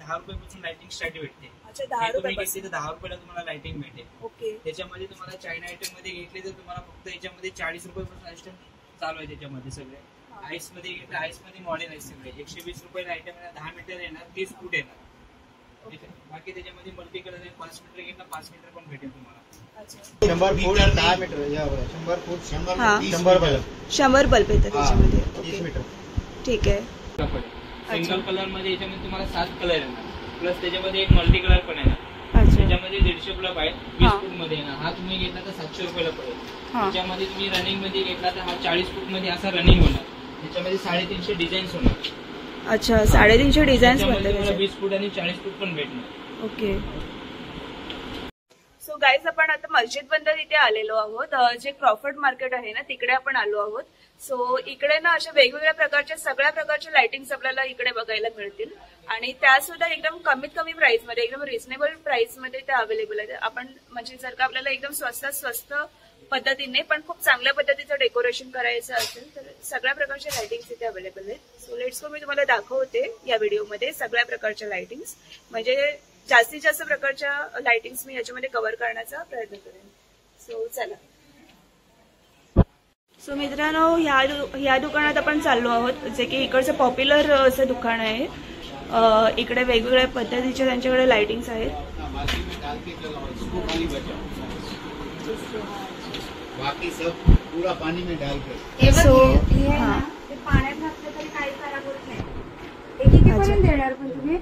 10 रुपयापासून lighting start भेटते. अच्छा 10 रुपये घेतली तर 10 रुपयाला तुम्हाला लाइटिंग भेटेल. ओके. त्याच्यामध्ये तुम्हाला चायना आयटम मध्ये घेतली तर तुम्हाला फक्त याच्यामध्ये 40 रुपयापासून आयटम चालू आहे. त्याच्यामध्ये सगळे आईस मध्ये घेतलं, आईस मध्ये मॉडेल आहे सगळे. 120 रुपयाला आयटम येणार, 10 मीटर येणार, 30 फूट येणार. बाकी त्याच्यामध्ये मल्टी कलर आहे. 5 मीटर घेतला 5 मीटर पण भेटेल तुम्हाला. 100 फूट 10 मीटर 100 फूट 100 बल्ब 100 बल्ब येतात त्याच्यामध्ये. 30 मीटर. ठीक आहे. सिंगल कलर मध्ये याच्यामध्ये तुम्हाला 7 कलर येणार, प्लस त्याच्यामध्ये एक मल्टी कलर पण येणार. त्याच्यामध्ये 150 बल्ब आहे, 20 फूट मध्ये येणार. हा तुम्ही घेतला तर 700 रुपयाला पडेल. त्याच्यामध्ये तुम्ही रनिंग मध्ये घेतला तर हा 40 फूट मध्ये असा रनिंग होणार. त्याच्यामध्ये 350 डिझाईन्स होणार. अच्छा 350 डिझाईन्स बनतात. 20 फूट आणि 40 फूट पण भेटणार. ओके. सो गाईज आपण आता मस्जिद बंदर इथे आलेलो आहोत. जे क्रॉफर्ड मार्केट आहे ना तिकडे आपण आलो आहोत. सो इकडे ना अशा वेगवेगळ्या प्रकारच्या सगळ्या प्रकारच्या लाइटिंग्स आपल्याला इकडे बघायला मिळतील आणि त्या सुद्धा एकदम कमीत कमी प्राइस मध्ये, एकदम रिझनेबल प्राइस मध्ये त्या अवेलेबल आहेत. आपण म्हणजे जर का आपल्याला एकदम स्वस्त पद्धतीने पण खूप चांगल्या पद्धतीचं डेकोरेशन करायचं असेल तर सगळ्या प्रकारच्या लाइटिंग्स इथे अवेलेबल आहेत. सो लेट्स गो, मी तुम्हाला दाखवते या व्हिडिओमध्ये सगळ्या प्रकारच्या लाइटिंग्स, म्हणजे जास्तीत जास्त प्रकारच्या लाइटिंग्स मी याच्यामध्ये कव्हर करण्याचा प्रयत्न करेन. सो चला. सो मित्रांनो ह्या दुकानात आपण चाललो आहोत, जे की इकडचं पॉप्युलर असं दुकान आहे. इकडे वेगवेगळ्या पद्धतीचे त्यांच्याकडे लाइटिंग्स आहेत. बाकी सब पूरा पानी में डाल के. सो पाण्यात घातलं तरी काही खराब होत नाही. कितीपर्यंत देणार पण तुम्ही?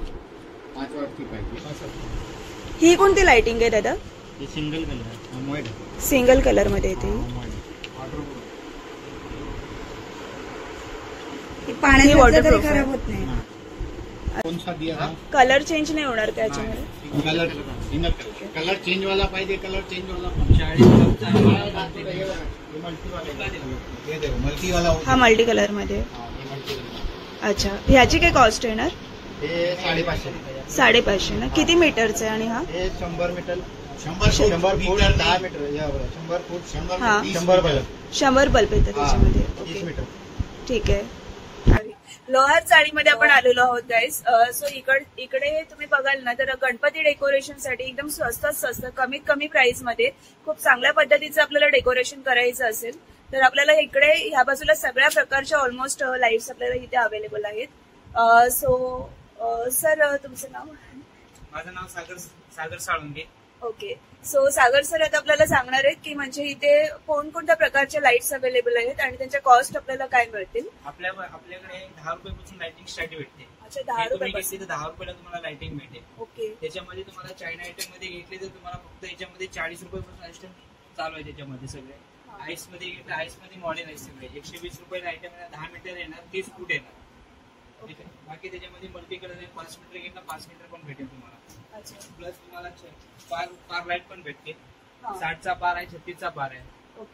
5 वॉट की पाहिजे. ही कोणती लाइटिंग आहे दादा? हे सिंगल कलर आहे. सिंगल कलर मध्ये येते. पाण्यात घातलं तरी खराब होत नाही. कौन सा दिया था? कलर चेंज नाही होणार का याच्यामध्ये? कलर चेंज वाला पाहिजे. कलर चेंज वाला मल्टी वाला. हा मल्टी कलर मध्ये. अच्छा ह्याची काय कॉस्ट येणार? हे 550. 550 ना. किती मीटरचं आहे आणि हा? हे 100 मीटर 100 फूट 10 मीटर 100 फूट 100 बल्ब 100 बल्ब येतात त्याच्यामध्ये. 30 मीटर. ठीक आहे. लोहार चाळीमध्ये आपण आलेलो आहोत गाईज. सो इकडे तुम्ही बघाल ना तर गणपती डेकोरेशन साठी एकदम स्वस्त कमीत कमी प्राइस मध्ये खूप चांगल्या पद्धतीचं आपल्याला डेकोरेशन करायचं असेल तर आपल्याला इकडे ह्या बाजूला सगळ्या प्रकारच्या ऑलमोस्ट लाईट्स आपल्याला इथे अवेलेबल आहेत. सो सर तुमचं नाव? माझं नाव सागर साळुंके. ओके. सो सागर सर आता आपल्याला सांगणार आहेत की म्हणजे इथे कोणकोणत्या प्रकारच्या लाईट्स अवेलेबल आहेत आणि त्यांच्या कॉस्ट आपल्याला काय मिळतील. आपल्याकडे 10 रुपयापासून लाइटिंग स्टार्ट भेटते. अच्छा 10 रुपये घेतली तर 10 रुपयाला तुम्हाला लाइटिंग भेटेल. ओके. त्याच्यामध्ये तुम्हाला चायना आयटम मध्ये घेतली तर तुम्हाला फक्त याच्यामध्ये 40 रुपयापासून आयटम चालू आहे. त्याच्यामध्ये सगळे आईस मध्ये घेतलं, आईस मध्ये मॉडेल आहे सगळे. 120 रुपयाला आयटम येणार, 10 मीटर येणार, 30 फूट येणार. बाकी त्याच्यामध्ये मल्टी कलर आहे. 5 मीटर घेतला 5 मीटर पण भेटेल तुम्हाला. प्लस तुम्हाला पार लाईट पण भेटते. 60चा पार आहे, 36चा पार आहे.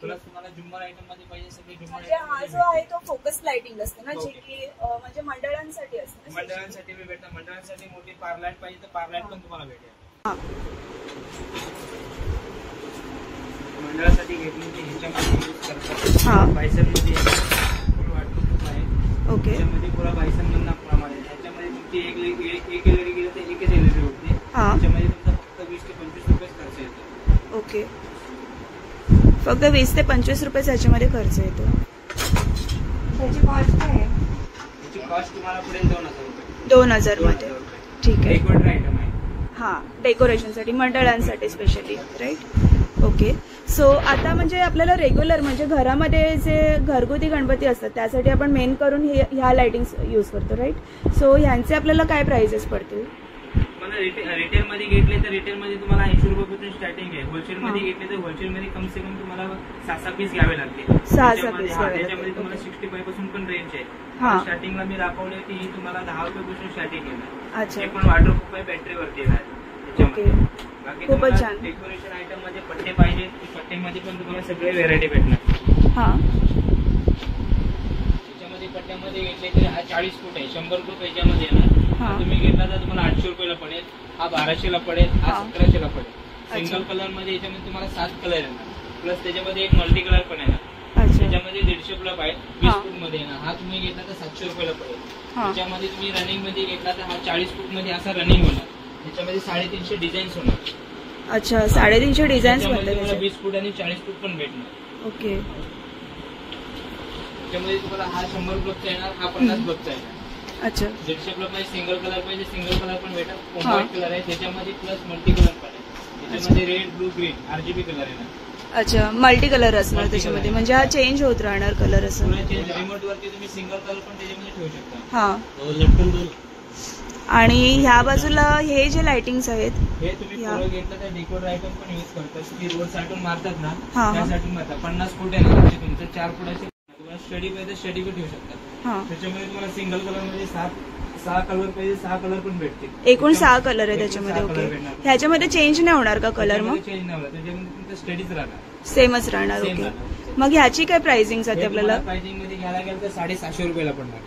प्लस तुम्हाला झुम्मर आयटम मध्ये पाहिजे सगळे झुम्मर. हा जो आहे तो फोकस लाइटिंग असते ना, जे की म्हणजे मंडळांसाठी असते. मंडळांसाठी भेटतात. मंडळांसाठी मोठी पार लाईट पाहिजे तर पार लाईट पण तुम्हाला भेटेल. मंडळासाठी घेतली की ह्याच्यामध्ये यूज करतात. बायसन मध्ये फुल वाटून आहे. ओके. त्याच्यामध्ये पुरा बायसन मधला प्रमाणे त्याच्यामध्ये तुमची एक एलईडी गेली तर एकच एलईडी होते. त्याच्यामध्ये तुमचा फक्त 20 ते 25 रुपये खर्च येतो. ओके. फक्त 20 ते 25 रुपये याच्यामध्ये खर्च येतो. त्याची कॉस्ट काय आहे? त्याची कॉस्ट तुम्हाला पडेल 2000 रुपये. 2000 मध्ये. ठीक आहे. डेकोरेटर आयटम आहे. हा डेकोरेशनसाठी मंडळांसाठी स्पेशली. राईट. ओके. सो आता म्हणजे आपल्याला रेग्युलर म्हणजे घरामध्ये जे घरगुती गणपती असतात त्यासाठी आपण मेन करून ह्या लाइटिंग्स यूज करतो. राईट. सो ह्यांचे आपल्याला काय प्राइसेस पडतील? रिटेल मध्ये घेतले तर रिटेल मध्ये तुम्हाला 80 रुपयापासून स्टार्टिंग आहे. होलसेल मध्ये घेतले तर होलसेल मध्ये कम से कम तुम्हाला 6-6 पीस घ्यावे लागतील. 6-6 पीस. त्याच्यामध्ये तुम्हाला 65 पासून पण रेंज आहे. स्टार्टिंगला मी दाखवले की ही तुम्हाला 10 रुपयापासून स्टार्टिंग येणार. अच्छा. ते पण वॉटर प्रूफ आहे, बॅटरीवरती येणार. ओके. खूपच छान. डेकोरेशन आयटम मध्ये पट्टे पाहिजे पट्ट्यामध्ये पण तुम्हाला सगळे व्हेरायटी भेटणार. त्याच्यामध्ये पट्ट्यामध्ये घेतले तरी हा 40 फूट आहे. 100 रुपये याच्यामध्ये येणार. तुम्ही घेतला तर तुम्हाला 800 रुपयाला पडेल. हा 1200ला पडेल. हा 1700ला पडेल. सिंगल कलर मध्ये याच्यामध्ये तुम्हाला 7 कलर येणार. प्लस त्याच्यामध्ये एक मल्टी कलर पण येणार. त्याच्यामध्ये याच्यामध्ये 150 बल्ब आहे 20 हा. फूट मध्ये येणार. हा तुम्ही घेतला तर 700 रुपयाला पडेल. हा. त्याच्यामध्ये तुम्ही रनिंग मध्ये घेतला तर हा 40 फूट मध्ये असा रनिंग होणार. त्याच्यामध्ये 350 डिझाईन्स होणार. अच्छा 350 डिझाईन्स त्याच्यामध्ये बनले तुम्हाला त्याचे. 20 फूट आणि 40 फूट पण भेटणार. ओके. त्याच्यामध्ये तुम्हाला हा 100 ब्लॉकचा येणार, हा 50 ब्लॉकचा येणार. अच्छा 150 ब्लॉक मध्ये सिंगल कलर पाहिजे सिंगल कलर पण भेटेल. हा. व्हाईट कलर आहे त्याच्यामध्ये प्लस मल्टी कलर पण आहे. त्याच्यामध्ये red blue green RGB colour येणार. अच्छा मल्टी कलर असणार Multi त्याच्यामध्ये color. म्हणजे हा चेंज होत राहणार कलर असं. रिमोट वरती तुम्ही सिंगल कलर पण त्याच्यामध्ये ठेवू शकता. हा. आणि ह्या बाजूला हे जे लाइटिंग्स आहेत हे तुम्ही या. पुढे घेतलं तर डेकोर आयटम पण यूज करतात. की रोड साठून मारतात ना हा. त्यासाठी मारतात. 50 फूट येणार म्हणजे तुमचं 4 फुटाचे तुम्हाला स्टडी पाहिजे स्टडी पण ठेवू शकता. हा. त्याच्यामध्ये तुम्हाला सिंगल कलर मध्ये 6 कलर पाहिजे 6 कलर पण भेटतील. एकूण 6 कलर आहे त्याच्यामध्ये. ओके. ह्याच्यामध्ये चेंज नाही होणार का कलर मग? चेंज नाही होणार. त्याच्यामध्ये तुमचं स्टडीच राहणार. सेमच राहणार. Same okay. राहणार. मग ह्याची काय प्राइसिंग जाते आपल्याला? प्राइसिंग मध्ये घ्यायला गेलं तर 750 रुपयाला पडणार.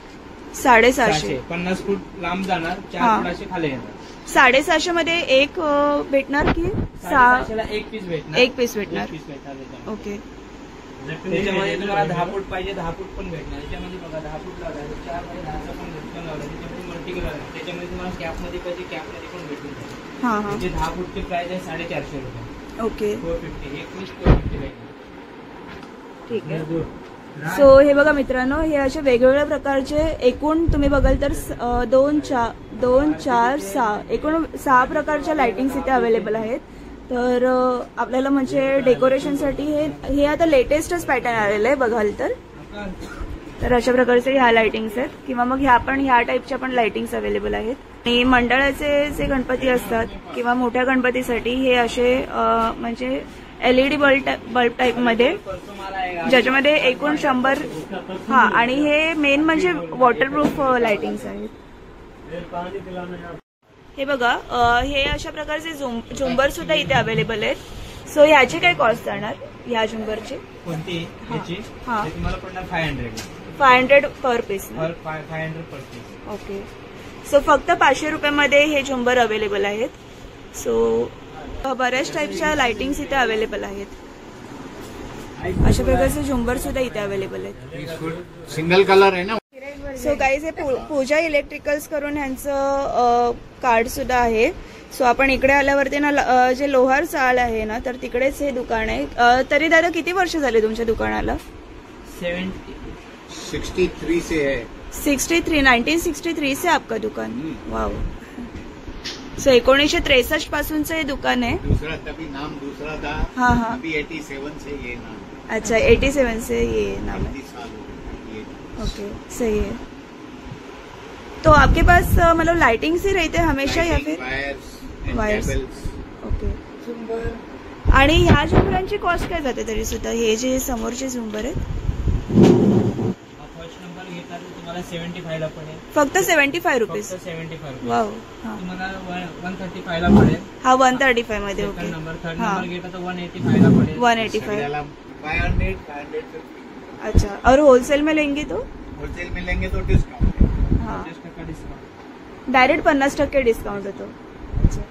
750. 50 फूट लांब जाणार 4 हा. फुटाचे खाली येणार. 750 मध्ये एक भेटणार की 750 ला एक पीस भेटणार. एक पीस भेटणार. एक piece भेटणार त्याच्यामध्ये. ओके. त्याच्यामध्ये तुम्हाला 10 फूट पाहिजे 10 फूट पण भेटणार. त्याच्यामध्ये बघा 10 फूट लावला 4 बाय 10चा पण भेटून लावला. त्याच्यामध्ये मल्टी कलर आहे. त्याच्यामध्ये तुम्हाला कॅप मध्ये पाहिजे कॅप मध्ये पण भेटून जाईल. हा हा. म्हणजे 10 फूटची प्राइस आहे 450 रुपये. ओके 450 एक पीस 450 भेटणार. ठीक आहे. सो हे बघा मित्रांनो हे असे वेगवेगळ्या प्रकारचे एकूण तुम्ही बघाल तर 2 4 6 एकूण 6 प्रकारच्या लाइटिंग्स इथे अवेलेबल आहेत. तर आपल्याला म्हणजे डेकोरेशनसाठी हे आता लेटेस्टच पॅटर्न आलेलं आहे बघाल तर अशा प्रकारचे ह्या लाइटिंग्स आहेत किंवा मग ह्या टाईपच्या पण लाइटिंग्स अवेलेबल आहेत. आणि मंडळाचे जे गणपती असतात किंवा मोठ्या गणपतीसाठी हे असे म्हणजे LED बल्ब टाईप मध्ये ज्याच्यामध्ये एकूण 100 हा. आणि हे मेन म्हणजे वॉटरप्रूफ लाइटिंग्स आहेत. हे बघा हे अशा प्रकारचे झुंबर सुद्धा इथे अवेलेबल आहेत. सो ह्याचे काय कॉस्ट जाणार ह्या झुंबरचे? कोणती याची? हा. ते तुम्हाला पडणार 500. 500 पर पीस. 500 पर पीस. ओके. सो फक्त 500 रुपयामध्ये हे झुंबर अवेलेबल आहेत. सो बऱ्याच टाईपच्या लाइटिंग्स इथे अवेलेबल आहेत. अशा प्रकारचे झुंबर सुद्धा इथे अवेलेबल आहेत. सिंगल कलर आहे ना. सो गाईज हे पूजा इलेक्ट्रिकल्स करून ह्यांचं कार्ड सुद्धा आहे. सो आपण इकडे आल्यावरती ना जे लोहार चाळ आहे ना तर तिकडेच हे दुकान आहे. तरी दादा किती वर्ष झाले तुमच्या दुकानाला? 63 से है. 1963 से आपका दुकान. वाव. सो 1963 पासूनचं हे दुकान आहे. दूसरा तभी नाम दूसरा था. हाँ हाँ. अभी 87 से ये नाम. अच्छा 87 से ये नाम है. 30 साल हो गए ये. ओके सही है. तो आपके पास मतलब लाइटिंग्स ही रहते हैं हमेशा या फिर? वायर्स. ओके. आणि ह्या झुंबरांची कॉस्ट काय जाते तरी सुद्धा? हे जे समोरचे झुंबर आहेत फर्स्ट नंबर घेतला तर तुम्हाला 75 ला पडेल. फक्त 75 रुपीज. 75 रुपये. वाव. हा. तुम्हाला 135 ला पडेल. हा 135 मध्ये. Second okay. नंबर थर्ड हाँ. नंबर घेतला तर 185 ला पडेल. 185. 500. अच्छा. और होलसेल में लेंगे तो? होलसेल में लेंगे तो डिस्काउंट है. हाँ 50% डिस्काउंट. डायरेक्ट 50% डिस्काउंट होतो. अच्छा.